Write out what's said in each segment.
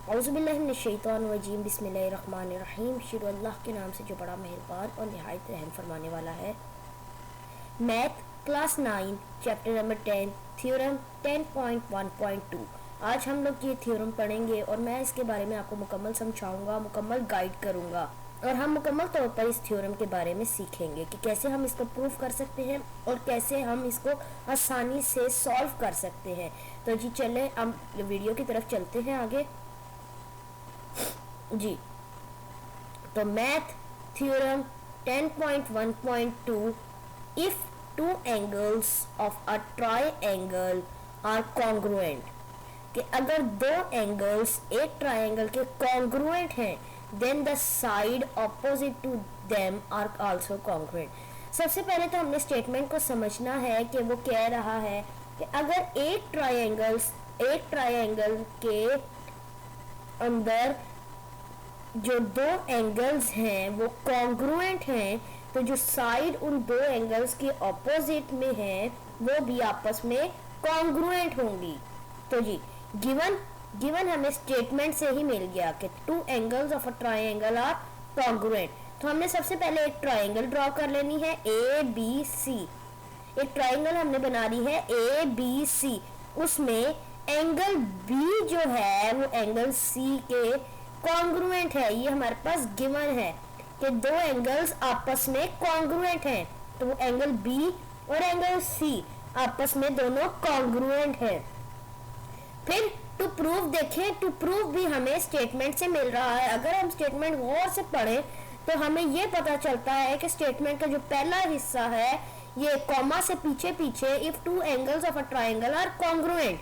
औज़ुबिल्लाहिमिनश्शैतानिर्रजीम बिस्मिल्लाहिर्रहमानिर्रहीम। शुरू अल्लाह के नाम से जो बड़ा मेहरबान और निहायत रहम फरमाने वाला है। Math class 9 chapter number 10 theorem 10.1.2। आज हम लोग ये थ्योरम पढ़ेंगे और मैं इसके बारे में आपको मुकम्मल समझाऊंगा, मुकम्मल गाइड करूंगा और हम मुकम्मल तौर पर इस थ्योरम के बारे में सीखेंगे कि कैसे हम इसको प्रूफ कर सकते हैं और कैसे हम इसको आसानी से सॉल्व कर सकते हैं। तो जी चले हम वीडियो की तरफ चलते हैं आगे जी। तो math theorem 10.1.2, if two angles of a triangle are congruent, कि अगर दो एंगल्स एक ट्राइंगल के कॉन्ग्रुएंट हैं then the side opposite to them are also congruent. सबसे पहले तो हमने स्टेटमेंट को समझना है कि वो कह रहा है कि अगर एक ट्राइंगल के अंदर जो दो एंगल्स हैं वो कॉन्ग्रुएंट हैं, तो जो साइड उन दो एंगल्स के ऑपोजिट में है वो भी आपस में कॉन्ग्रुएंट होंगी। तो जी गिवन हमें स्टेटमेंट से ही मिल गया कि two angles of a triangle are congruent. तो हमने सबसे पहले एक ट्राइंगल ड्रॉ कर लेनी है ए बी सी। एक ट्राइंगल हमने बना ली है ए बी सी, उसमें एंगल बी जो है वो एंगल सी के कॉन्ग्रुएंट है। ये हमारे पास गिवन है कि दो एंगल्स आपस में कॉन्ग्रुएंट हैं, तो वो एंगल बी और एंगल सी आपस में दोनों कॉन्ग्रुएंट है। फिर टू प्रूव देखें, टू प्रूव भी हमें स्टेटमेंट से मिल रहा है। अगर हम स्टेटमेंट गौर से पढ़ें तो हमें ये पता चलता है कि स्टेटमेंट का जो पहला हिस्सा है ये कॉमा से पीछे पीछे if two angles of a triangle are congruent,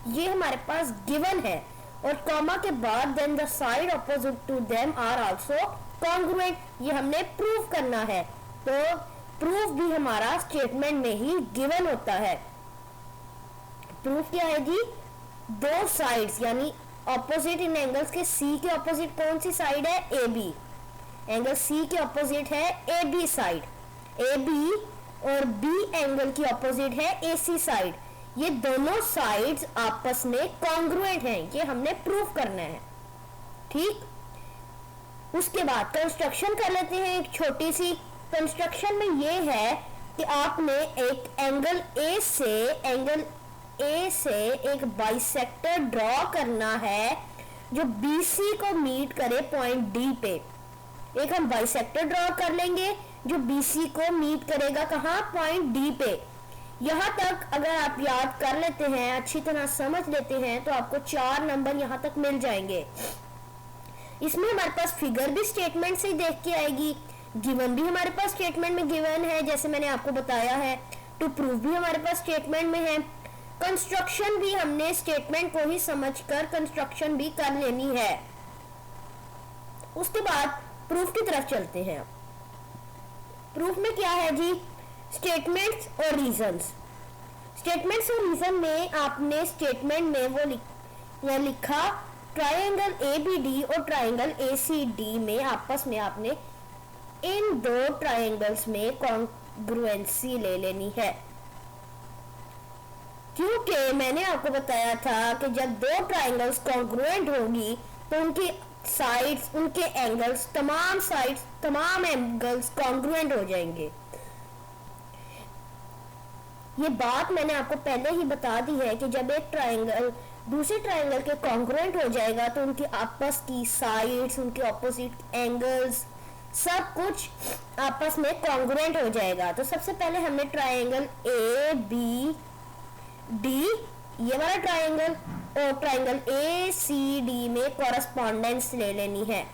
ये हमारे पास गिवन है, और कॉमा के बाद then the side opposite to them are also congruent, ये हमने प्रूव करना है। तो प्रूफ भी हमारा स्टेटमेंट में ही गिवन होता है। प्रूफ क्या है जी? दो साइड्स यानी ऑपोजिट इन एंगल्स के सी के ऑपोजिट कौन सी साइड है? A B. एंगल सी के ऑपोजिट है A B side, A B और बी एंगल की ऑपोजिट है ए सी साइड। ये दोनों साइड्स आपस में कॉन्ग्रुएंट हैं, ये हमने प्रूफ करना है। ठीक, उसके बाद कंस्ट्रक्शन कर लेते हैं एक छोटी सी। कंस्ट्रक्शन में ये है कि आपने एक एंगल ए से एक बाइसेक्टर ड्रॉ करना है जो BC को मीट करे पॉइंट D पे। एक हम बाइसेक्टर ड्रॉ कर लेंगे जो BC को मीट करेगा कहाँ? पॉइंट D पे। यहाँ तक अगर आप याद कर लेते हैं, अच्छी तरह समझ लेते हैं, तो आपको 4 नंबर यहाँ तक मिल जाएंगे। इसमें हमारे पास फिगर भी स्टेटमेंट से ही देख के आएगी, गिवन भी हमारे पास स्टेटमेंट में गिवन है जैसे मैंने आपको बताया है, टू प्रूफ भी हमारे पास स्टेटमेंट में है, कंस्ट्रक्शन भी हमने स्टेटमेंट को ही समझकर कंस्ट्रक्शन भी कर लेनी है। उसके बाद प्रूफ की तरफ चलते हैं। प्रूफ में क्या है जी? स्टेटमेंट्स और रीजंस। स्टेटमेंट्स और रीजन में आपने स्टेटमेंट में वो लिखा ट्राइंगल ABD और ट्राइंगल ACD में आपस में आपने इन दो ट्राइंगल्स में कॉन्ग्रुएंसी ले लेनी है, क्योंकि मैंने आपको बताया था कि जब दो ट्राइंगल्स कॉन्ग्रुएंट होगी तो उनकी साइड्स, उनके एंगल्स, तमाम एंगल्स कॉन्ग्रुएंट हो जाएंगे। ये बात मैंने आपको पहले ही बता दी है कि जब एक ट्राइंगल दूसरे ट्राइंगल के कॉन्ग्रुएंट हो जाएगा तो उनकी आपस की साइड्स, उनके ऑपोजिट एंगल्स, सब कुछ आपस में कॉन्ग्रुएंट हो जाएगा। तो सबसे पहले हमने ट्राइंगल ABD, ये वाला ट्राइंगल, और ट्राइंगल ACD में कॉरेस्पॉन्डेंस ले लेनी है।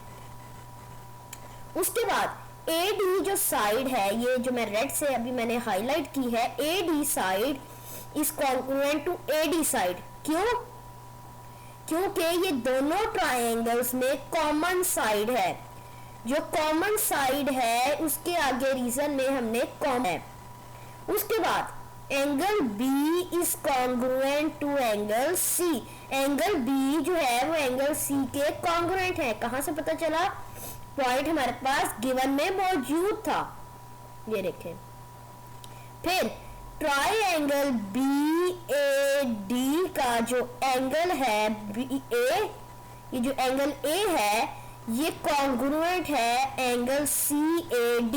उसके बाद AD जो साइड है, ये जो मैं रेड से अभी मैंने हाईलाइट की है, AD side is congruent to AD side. क्यों? क्योंकि ये दोनों ट्राइंगल्स में कॉमन साइड है। जो कॉमन साइड है उसके आगे रीजन में हमने कॉमन है। उसके बाद angle B is congruent to angle C। Angle B जो है वो एंगल C के कॉन्ग्रुएंट है। कहां से पता चला? पॉइंट हमारे पास गिवन में मौजूद था, ये देखें। फिर ट्राइंगल BAD का जो एंगल है BA, ये जो एंगल ए है ये कॉन्ग्रुएंट है एंगल CAD।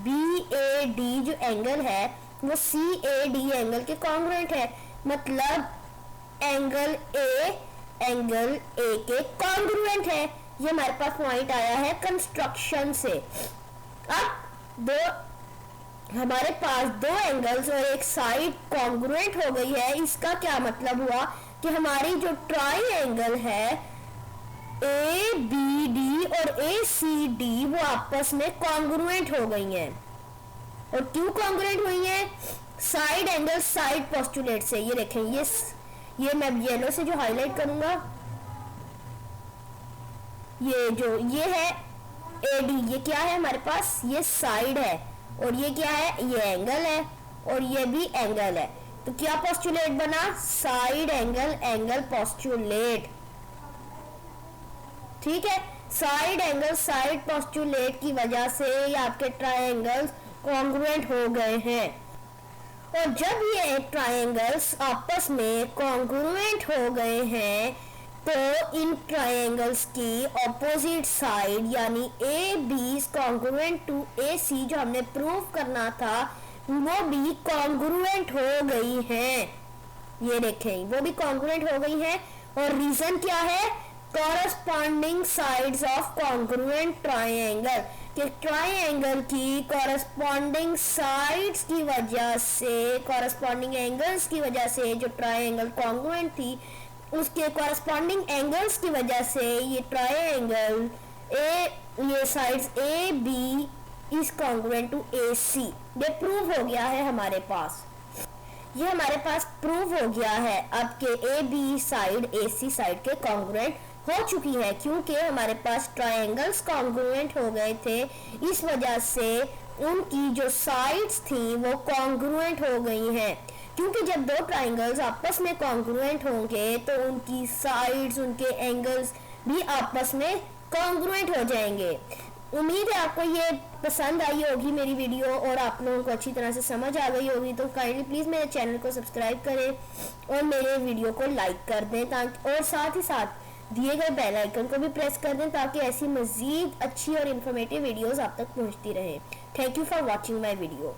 BAD जो एंगल है वो CAD एंगल के कॉन्ग्रुएंट है, मतलब एंगल ए के कॉन्ग्रुएंट है। ये हमारे पास पॉइंट आया है कंस्ट्रक्शन से। अब हमारे पास दो एंगल्स और एक साइड कॉन्ग्रुएंट हो गई है। इसका क्या मतलब हुआ कि हमारी जो ट्राइंगल है ABD और ACD वो आपस में कॉन्ग्रुएंट हो गई हैं। और क्यों कॉन्ग्रुएंट हुई हैं? साइड एंगल साइड पोस्टुलेट से। ये देखें, ये मैं येलो से जो हाईलाइट करूंगा, ये है AD, ये क्या है हमारे पास? ये साइड है। और ये क्या है? ये एंगल है और ये भी एंगल है। तो क्या पोस्टुलेट बना? Side angle postulate. ठीक है, साइड एंगल साइड पोस्टुलेट की वजह से ये आपके ट्रायंगल्स कॉन्ग्रुएंट हो गए हैं। और जब ये ट्रायंगल्स आपस में कॉन्ग्रुएंट हो गए हैं तो इन ट्रायंगल्स की ऑपोजिट साइड यानी AB कॉन्ग्रुएंट टू AC जो हमने प्रूव करना था वो भी कॉन्ग्रुएंट हो गई हैं। ये देखें, वो भी कॉन्ग्रुएंट हो गई हैं। और रीजन क्या है? Corresponding sides of congruent triangle, कि ट्रायंगल की कॉरस्पॉन्डिंग साइड्स की वजह से, कॉरस्पॉन्डिंग एंगल्स की वजह से जो ट्रायंगल कॉन्ग्रुएंट थी उसके कॉरस्पॉन्डिंग एंगल्स की वजह से ये ट्रायंगल ये sides AB is congruent to AC। ये प्रूव हो गया है हमारे पास। ये हमारे पास प्रूव हो गया है अब के AB साइड AC साइड के कॉन्ग्रुएंट हो चुकी है, क्योंकि हमारे पास ट्रायंगल्स कॉन्ग्रुएंट हो गए थे। इस वजह से उनकी जो साइड्स थी वो कॉन्ग्रुएंट हो गई हैं। क्योंकि जब दो ट्रायंगल्स आपस में कॉन्ग्रुएंट होंगे तो उनकी साइड्स, उनके एंगल्स भी आपस में कॉन्ग्रुएंट हो जाएंगे। उम्मीद है आपको ये पसंद आई होगी मेरी वीडियो और आप लोगों को अच्छी तरह से समझ आ गई होगी। तो काइंडली प्लीज़ मेरे चैनल को सब्सक्राइब करें और मेरे वीडियो को लाइक कर दें, ताकि और साथ ही साथ दिए गए बेल आइकन को भी प्रेस कर दें ताकि ऐसी मज़ीद अच्छी और इन्फॉर्मेटिव वीडियोस आप तक पहुंचती रहे। Thank you for watching my video.